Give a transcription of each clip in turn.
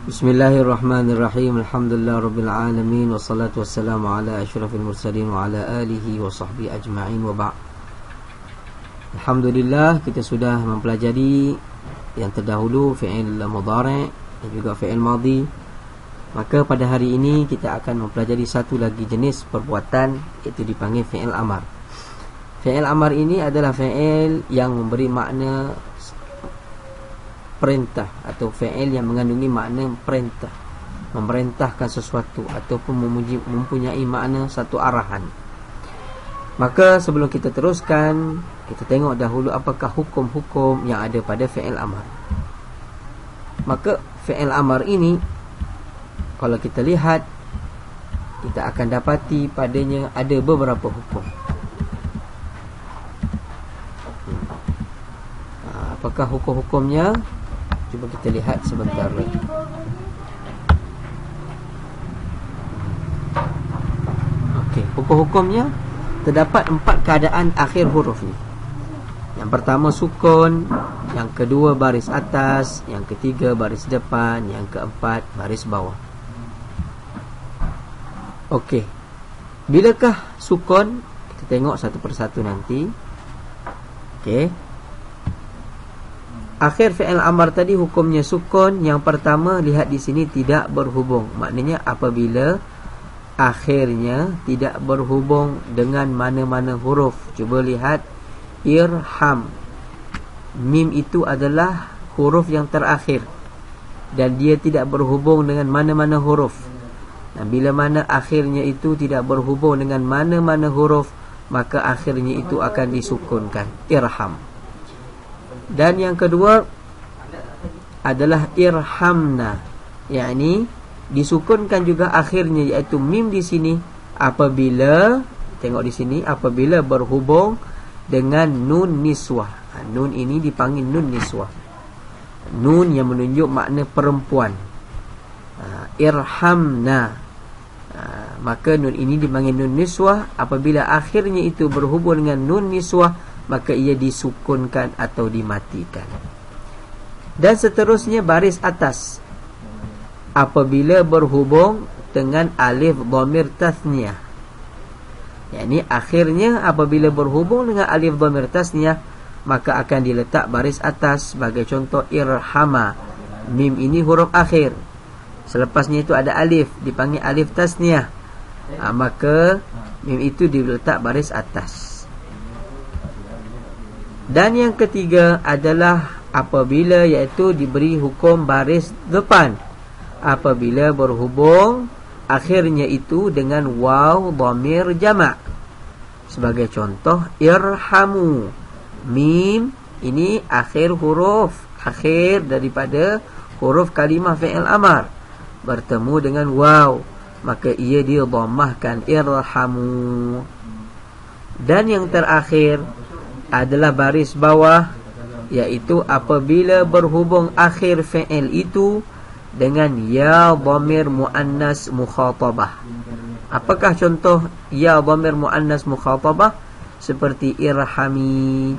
Bismillahirrahmanirrahim. Alhamdulillah rabbil alamin, wassalatu wassalamu ala asyrafil mursalin wa ala alihi wa sahbihi ajma'in, wa ba'. Alhamdulillah, kita sudah mempelajari yang terdahulu fi'il mudhari' dan juga fi'il madhi. Maka pada hari ini kita akan mempelajari satu lagi jenis perbuatan, iaitu dipanggil fi'il amar. Fi'il amar ini adalah fi'il yang memberi makna perintah, atau fi'il yang mengandungi makna perintah, memerintahkan sesuatu ataupun mempunyai makna satu arahan. Maka sebelum kita teruskan, kita tengok dahulu apakah hukum-hukum yang ada pada fi'il amar. Maka fi'il amar ini, kalau kita lihat, kita akan dapati padanya ada beberapa hukum. Apakah hukum-hukumnya? Cuba kita lihat sebentar lagi. Okey, hukum-hukumnya terdapat 4 keadaan akhir huruf ni. Yang pertama sukun, yang kedua baris atas, yang ketiga baris depan, yang keempat baris bawah. Okey. Bilakah sukun? Kita tengok satu persatu nanti. Okey. Akhir fi'il amar tadi hukumnya sukun. Yang pertama, lihat di sini tidak berhubung. Maknanya apabila akhirnya tidak berhubung dengan mana-mana huruf. Cuba lihat irham. Mim itu adalah huruf yang terakhir dan dia tidak berhubung dengan mana-mana huruf. Dan bila mana akhirnya itu tidak berhubung dengan mana-mana huruf, maka akhirnya itu akan disukunkan, irham. Dan yang kedua adalah irhamna, yakni disukunkan juga akhirnya, iaitu mim di sini apabila, tengok di sini, apabila berhubung dengan nun niswah. Nun ini dipanggil nun niswah, nun yang menunjuk makna perempuan. Irhamna, maka nun ini dipanggil nun niswah. Apabila akhirnya itu berhubung dengan nun niswah, maka ia disukunkan atau dimatikan. Dan seterusnya baris atas, apabila berhubung dengan alif dhamir tasniyah, yakni akhirnya apabila berhubung dengan alif dhamir tasniyah, maka akan diletak baris atas. Sebagai contoh irhama, mim ini huruf akhir, selepasnya itu ada alif, dipanggil alif tasniyah, maka mim itu diletak baris atas. Dan yang ketiga adalah apabila, iaitu diberi hukum baris depan, apabila berhubung akhirnya itu dengan waw dhamir jama'. Sebagai contoh irhamu, mim ini akhir huruf, akhir daripada huruf kalimah fi'il amar, bertemu dengan waw, maka ia didhammahkan irhamu. Dan yang terakhir adalah baris bawah, iaitu apabila berhubung akhir fi'il itu dengan ya dhamir muannas mukhatabah. Apakah contoh ya dhamir muannas mukhatabah? Seperti irhami,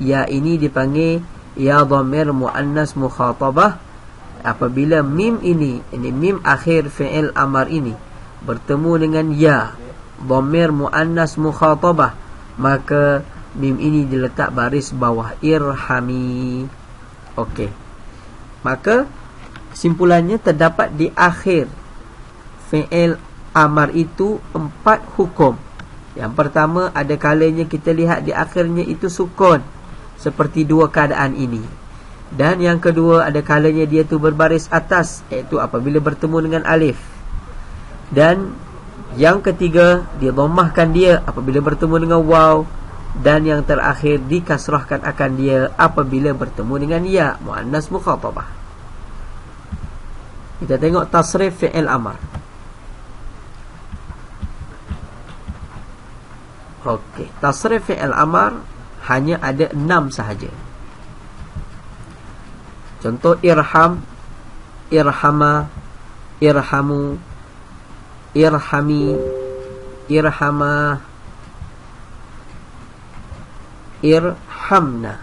ya ini dipanggil ya dhamir muannas mukhatabah apabila mim ini mim akhir fi'il amar ini bertemu dengan ya dhamir muannas mukhatabah, maka mim ini diletak baris bawah, irhami. Okey. Maka kesimpulannya terdapat di akhir fi'il amar itu 4 hukum. Yang pertama, ada kalanya kita lihat di akhirnya itu sukun, seperti 2 keadaan ini. Dan yang kedua, ada kalanya dia tu berbaris atas, iaitu apabila bertemu dengan alif. Dan yang ketiga, dia dhammahkan dia apabila bertemu dengan waw. Dan yang terakhir, dikasrahkan akan dia apabila bertemu dengan ya muannas mukhatabah. Kita tengok tasrif fi'il amar. Okey, tasrif fi'il amar hanya ada 6 sahaja. Contoh irham, irhama, irhamu, irhami, irhama, irhamna.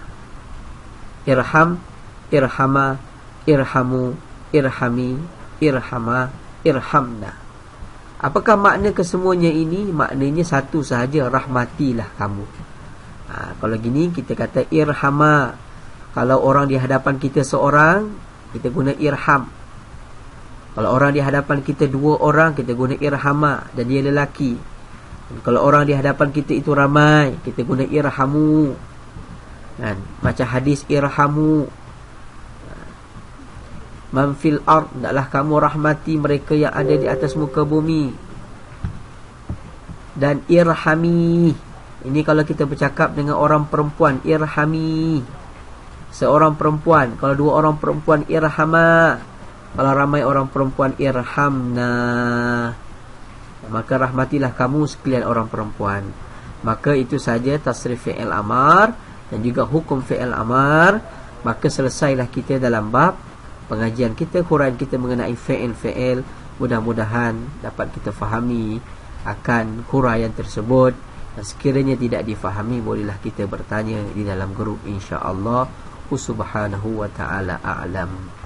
Irham, irhama, irhamu, irhami, irhama, irhamna. Apakah makna kesemuanya ini? Maknanya satu sahaja, rahmatilah kamu. Kalau gini kita kata irhama. Kalau orang di hadapan kita seorang, kita guna irham. Kalau orang di hadapan kita dua orang, kita guna irhama, dan dia lelaki. Dan kalau orang di hadapan kita itu ramai, kita guna irhamu. Kan? Macam hadis irhamu man fil ard, hendaklah kamu rahmati mereka yang ada di atas muka bumi. Dan irhami, ini kalau kita bercakap dengan orang perempuan, irhami, seorang perempuan. Kalau dua orang perempuan, irhama. Kalau ramai orang perempuan, irhamna. Maka rahmatilah kamu sekalian orang perempuan. Maka itu saja tasrif fi'il amar dan juga hukum fi'il amar. Maka selesailah kita dalam bab pengajian kita, huraian kita mengenai fi'il. Mudah-mudahan dapat kita fahami akan huraian tersebut. Dan sekiranya tidak difahami, bolehlah kita bertanya di dalam grup, insya-Allah. Subhanahu wa ta'ala a'lam.